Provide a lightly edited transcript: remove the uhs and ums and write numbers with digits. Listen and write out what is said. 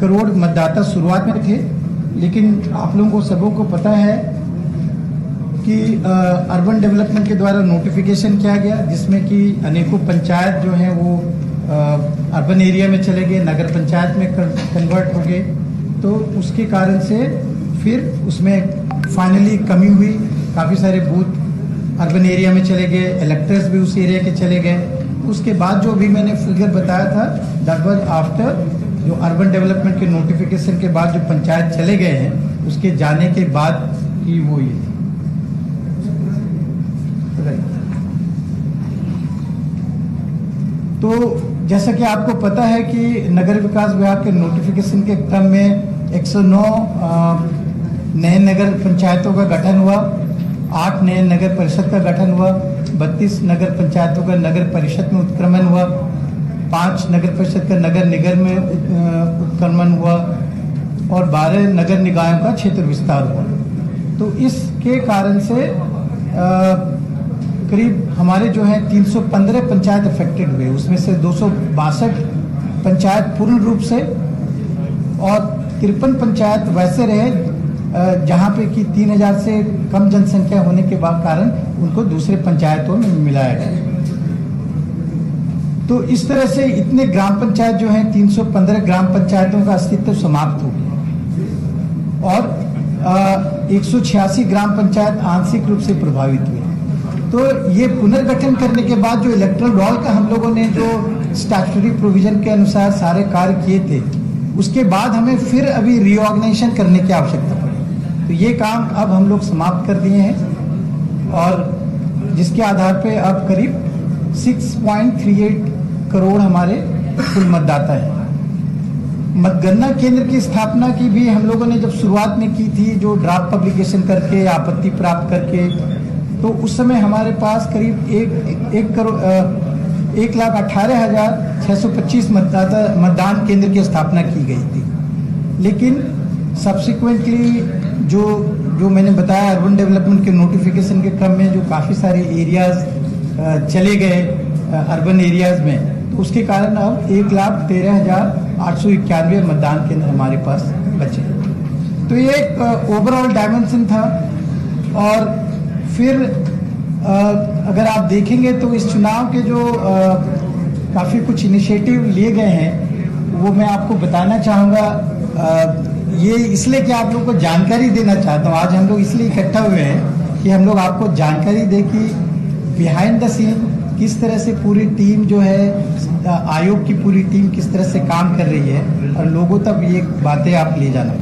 करोड़ मतदाता शुरुआत में थे, लेकिन आप लोगों को सबों को पता है कि अर्बन डेवलपमेंट के द्वारा नोटिफिकेशन किया गया, जिसमें कि अनेकों पंचायत जो हैं वो अर्बन एरिया में चले गए, नगर पंचायत में कन्वर्ट हो गए। तो उसके कारण से फिर उसमें फाइनली कमी हुई, काफ़ी सारे बूथ अर्बन एरिया में चले गए, इलेक्टर्स भी उस एरिया के चले गए। उसके बाद जो भी मैंने फिगर बताया था, दैट वाज आफ्टर जो अर्बन डेवलपमेंट के नोटिफिकेशन के बाद जो पंचायत चले गए हैं, उसके जाने के बाद ही वो ये। तो जैसा कि आपको पता है कि नगर विकास विभाग के नोटिफिकेशन के क्रम में 109 नए नगर पंचायतों का गठन हुआ, 8 नए नगर परिषद का गठन हुआ, 32 नगर पंचायतों का नगर परिषद में उत्क्रमण हुआ, 5 नगर परिषद का नगर निगम में उत्क्रमण हुआ और 12 नगर निकायों का क्षेत्र विस्तार हुआ। तो इसके कारण से करीब हमारे जो है 315 पंचायत अफेक्टेड हुए, उसमें से 262 पंचायत पूर्ण रूप से और 53 पंचायत वैसे रहे जहां पे कि 3000 से कम जनसंख्या होने के कारण उनको दूसरे पंचायतों में मिलाया गया। तो इस तरह से इतने ग्राम पंचायत जो हैं 315 ग्राम पंचायतों का अस्तित्व समाप्त हो गया और 186 ग्राम पंचायत आंशिक रूप से प्रभावित हुई। तो ये पुनर्गठन करने के बाद जो इलेक्टरल रोल का हम लोगों ने जो स्टैट्यूटरी प्रोविजन के अनुसार सारे कार्य किए थे, उसके बाद हमें फिर अभी रीऑर्गेनाइजेशन करने की आवश्यकता पड़ी। तो ये काम अब हम लोग समाप्त कर दिए हैं और जिसके आधार पे अब करीब 6.38 करोड़ हमारे कुल मतदाता हैं। मतगणना केंद्र की स्थापना की भी हम लोगों ने जब शुरुआत में की थी, जो ड्राफ्ट पब्लिकेशन करके आपत्ति प्राप्त करके, तो उस समय हमारे पास करीब 1,18,625 मतदान केंद्र की स्थापना की गई थी। लेकिन सब्सिक्वेंटली जो मैंने बताया, अर्बन डेवलपमेंट के नोटिफिकेशन के क्रम में जो काफ़ी सारे एरियाज चले गए अर्बन एरियाज में, तो उसके कारण अब 1,13,891 मतदान केंद्र हमारे पास बचे। तो ये एक ओवरऑल डायमेंशन था। और फिर अगर आप देखेंगे तो इस चुनाव के जो काफ़ी कुछ इनिशिएटिव लिए गए हैं, वो मैं आपको बताना चाहूँगा। ये इसलिए कि आप लोग को जानकारी देना चाहता हूँ। आज हम लोग इसलिए इकट्ठा हुए हैं कि हम लोग आपको जानकारी दें कि बिहाइंड द सीन किस तरह से पूरी टीम जो है, आयोग की पूरी टीम किस तरह से काम कर रही है और लोगों तक ये बातें आप ले जाना।